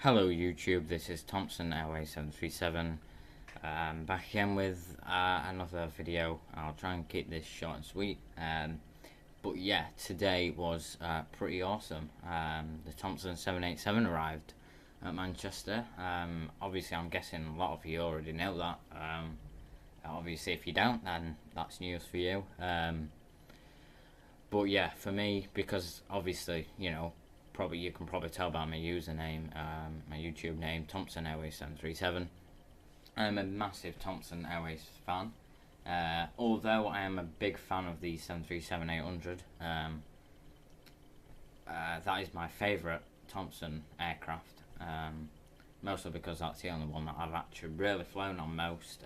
Hello YouTube, this is Thomson Airways 737. Back again with another video. I'll try and keep this short and sweet. But yeah, today was pretty awesome. The Thomson 787 arrived at Manchester. Obviously I'm guessing a lot of you already know that. Obviously if you don't, then that's news for you. But yeah, for me, because obviously, you know, you can probably tell by my username, my YouTube name, Thomson Airways 737. I'm a massive Thomson Airways fan. Although I am a big fan of the 737-800, that is my favourite Thomson aircraft. Mostly because that's the only one that I've actually really flown on most.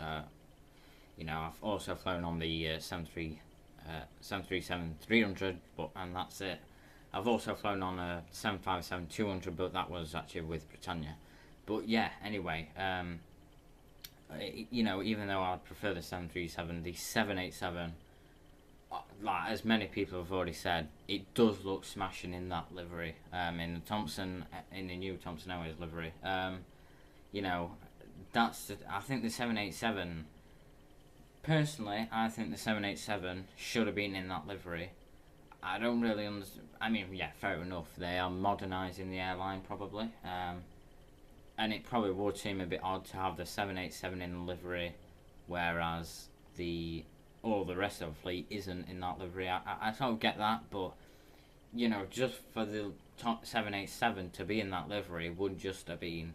You know, I've also flown on the 737-300, and that's it. I've also flown on a 757-200, but that was actually with Britannia. But yeah, anyway, you know, even though I prefer the 737, the 787, like as many people have already said, it does look smashing in that livery. In the new Thomson Airways livery. You know, I think the 787. Personally, I think the 787 should have been in that livery. I don't really understand. I mean, yeah, fair enough. They are modernising the airline probably, and it probably would seem a bit odd to have the 787 in livery, whereas all the rest of the fleet isn't in that livery. I sort of get that, but you know, just for the 787 to be in that livery would just have been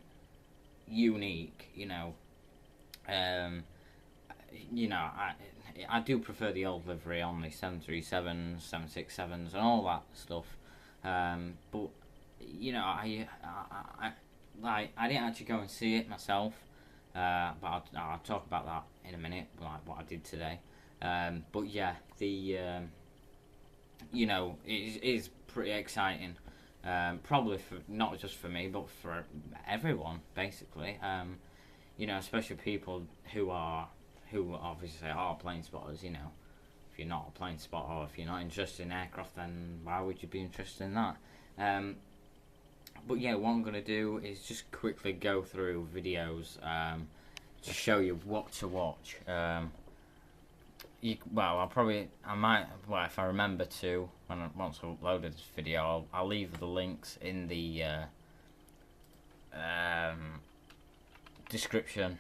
unique. You know, I do prefer the old livery on the 737s, 767s, and all that stuff. But you know, I didn't actually go and see it myself. But I'll talk about that in a minute, like what I did today. But yeah, you know, it is pretty exciting. Probably for not just for me, but for everyone, basically. You know, especially people who obviously are plane spotters. You know, if you're not a plane spotter or if you're not interested in aircraft, then why would you be interested in that? But yeah, what I'm going to do is just quickly go through videos to show you what to watch. If I remember to, once I've uploaded this video, I'll leave the links in the description,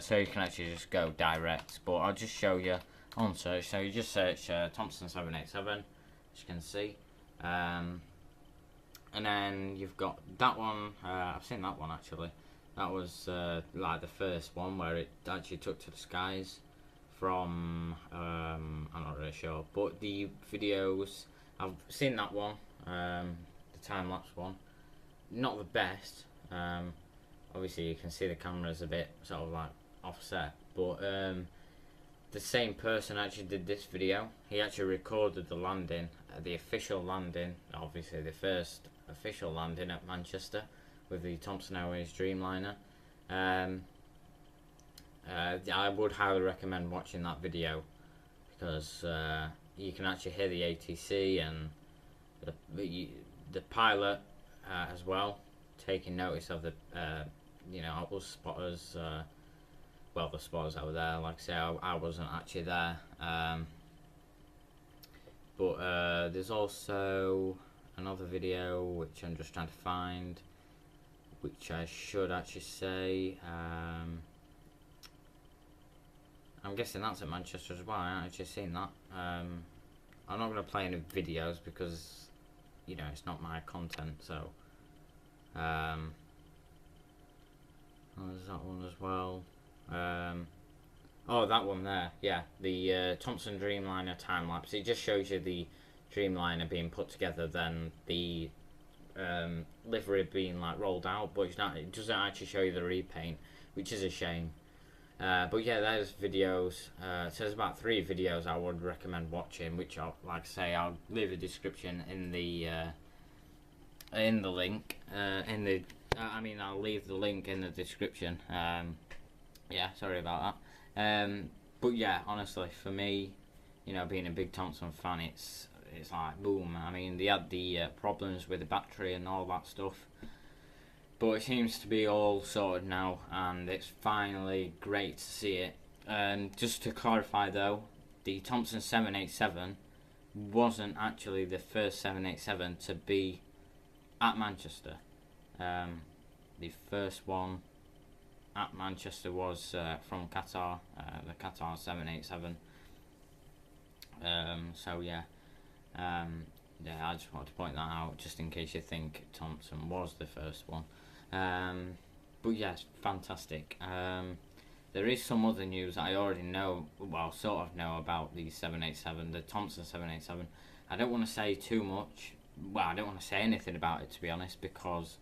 so you can actually just go direct, but I'll just show you on search. So you just search Thomson 787, as you can see, and then you've got that one. I've seen that one actually. That was like the first one where it actually took to the skies from I'm not really sure, but the videos, I've seen that one, the time-lapse one, not the best. Obviously you can see the camera's a bit sort of like offset, but the same person actually did this video. He actually recorded the landing, the official landing, obviously the first official landing at Manchester with the Thomson Airways Dreamliner. I would highly recommend watching that video because you can actually hear the ATC and the pilot as well, taking notice of the you know, us spotters, well, the spotters that were there. Like I say, I wasn't actually there, but there's also another video which I'm just trying to find, which I should actually say, I'm guessing that's at Manchester as well. I haven't actually seen that. I'm not going to play any videos because, you know, it's not my content, so there's that one as well. Oh, that one there, yeah, the Thomson Dreamliner time-lapse. It just shows you the Dreamliner being put together, then the livery being like rolled out, but it doesn't actually show you the repaint, which is a shame. But yeah, there's videos. So there's about 3 videos I would recommend watching, which like I say, I'll leave a description in the link. I'll leave the link in the description. Yeah, sorry about that. But yeah, honestly, for me, you know, being a big Thomson fan, it's like boom. I mean, they had the problems with the battery and all that stuff. But it seems to be all sorted now, and it's finally great to see it. Just to clarify though, the Thomson 787 wasn't actually the first 787 to be at Manchester. The first one at Manchester was from Qatar, the Qatar 787. So yeah, I just wanted to point that out, just in case you think Thomson was the first one. But yes, fantastic. There is some other news I already know, well, sort of know about the 787, the Thomson 787. I don't want to say too much. Well, I don't want to say anything about it, to be honest, because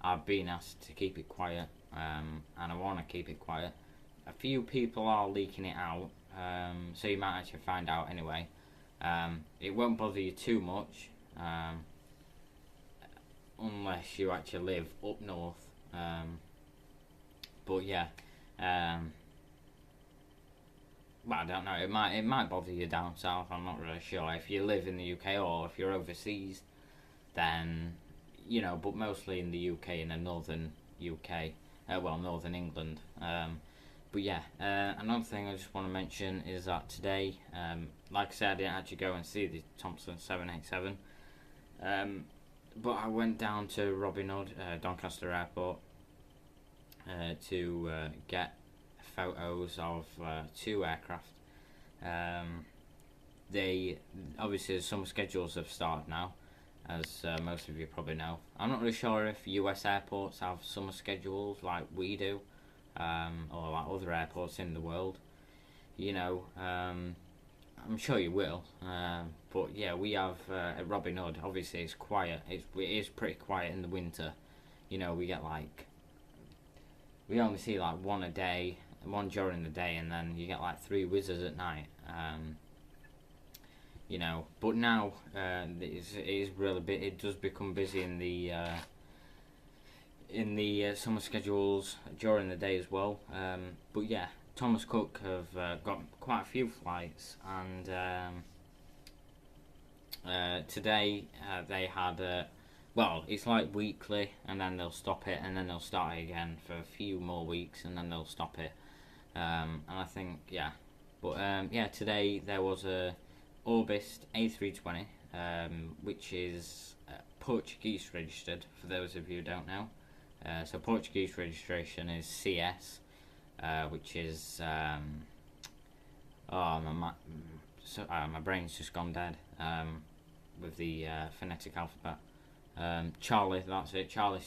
I've been asked to keep it quiet, and I want to keep it quiet. A few people are leaking it out, so you might actually find out anyway. It won't bother you too much, unless you actually live up north. But yeah, well, I don't know. It might bother you down south. I'm not really sure. If you live in the UK or if you're overseas, then you know. But mostly in the UK, in the northern UK, northern England. But yeah, another thing I just want to mention is that today, like I said, I didn't actually go and see the Thomson 787. But I went down to Robin Hood, Doncaster Airport, to get photos of two aircraft. They obviously the summer schedules have started now, as most of you probably know. I'm not really sure if US airports have summer schedules like we do, or like other airports in the world. You know, I'm sure you will. But yeah, we have at Robin Hood. Obviously, it's quiet. It is pretty quiet in the winter. You know, we only see like one a day, one during the day, and then you get like 3 whizzers at night. You know, but now it is really bit. It does become busy in the summer schedules during the day as well. But yeah, Thomas Cook have got quite a few flights, and today they had. Well, it's like weekly, and then they'll stop it, and then they'll start it again for a few more weeks, and then they'll stop it. And I think, yeah. But, yeah, today there was a Orbis A320, which is Portuguese registered, for those of you who don't know. So Portuguese registration is CS, which is... my brain's just gone dead with the phonetic alphabet. Charlie, that's it. Charlie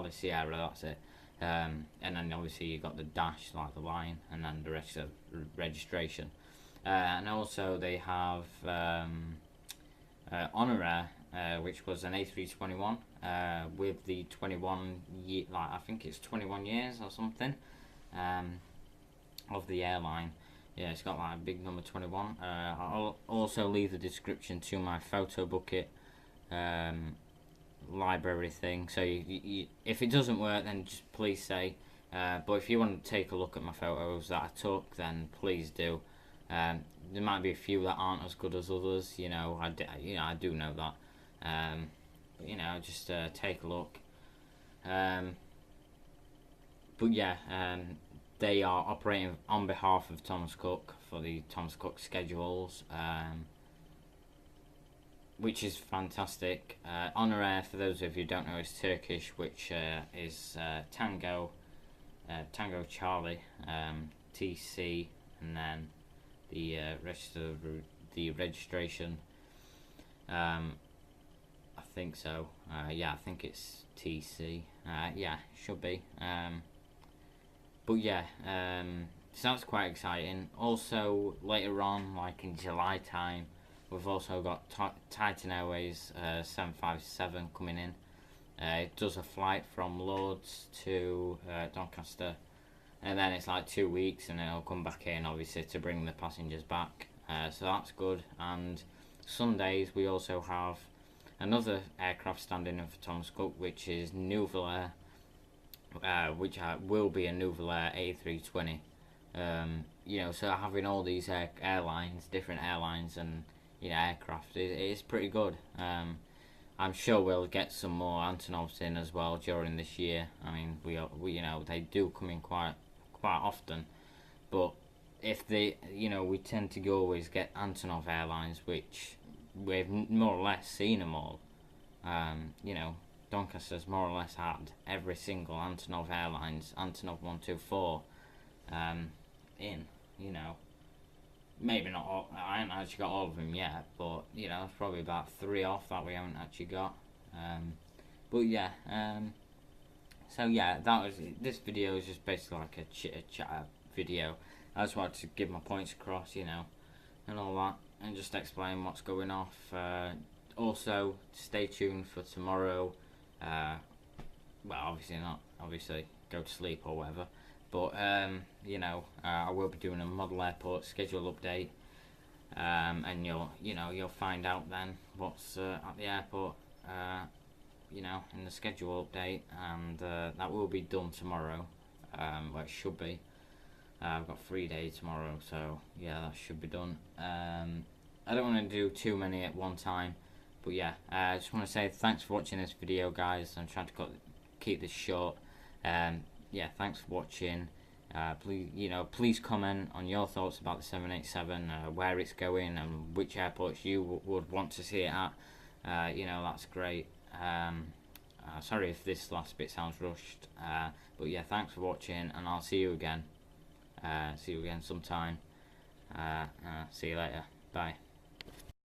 Sierra, that's it. And then obviously you got the dash, like the line, and then the rest of registration. And also they have Honorair, which was an A321 with the 21 year, like I think it's 21 years or something, of the airline. Yeah, it's got like a big number 21. I'll also leave the description to my photo bucket library thing, so you, if it doesn't work, then just please say. But if you want to take a look at my photos that I took, then please do. There might be a few that aren't as good as others, you know. I do know that. But, you know, just take a look. But yeah, they are operating on behalf of Thomas Cook for the Thomas Cook schedules. Which is fantastic. Honorair, for those of you who don't know, is Turkish, which is Tango Charlie, TC, and then the rest of the registration. I think so. Yeah, I think it's TC. Yeah, should be. But yeah, so that's quite exciting. Also, later on, like in July time, we've also got Titan Airways 757 coming in. It does a flight from Lords to Doncaster, and then it's like 2 weeks, and then it'll come back in, obviously, to bring the passengers back. So that's good. And Sundays we also have another aircraft standing in for Thomas Cook, which is Nouvelle Air, which will be a Nouvelle Air A320. You know, so having all these airlines, different airlines, and you know, aircraft is pretty good. I'm sure we'll get some more Antonovs in as well during this year. I mean, we you know, they do come in quite often, but if they, you know, we tend to always get Antonov airlines, which we've more or less seen them all. You know, Doncaster's more or less had every single Antonov Airlines, Antonov 124, in, you know. Maybe not all, I haven't actually got all of them yet, but, you know, it's probably about 3 off that we haven't actually got. But yeah, so yeah, this video is just basically like a chat video. I just wanted to give my points across, you know, and all that, and just explain what's going off. Also, stay tuned for tomorrow. Well, obviously not. Obviously, go to sleep or whatever. But you know, I will be doing a model airport schedule update, and you'll find out then what's at the airport. You know, in the schedule update, and that will be done tomorrow. Well, it should be. I've got 3 days tomorrow, so yeah, that should be done. I don't want to do too many at one time, but yeah, I just want to say thanks for watching this video, guys. I'm trying to keep this short. Yeah, thanks for watching. Please comment on your thoughts about the 787, where it's going, and which airports you would want to see it at. You know, that's great. Sorry if this last bit sounds rushed, but yeah, thanks for watching, and I'll see you again. See you again sometime. See you later. Bye.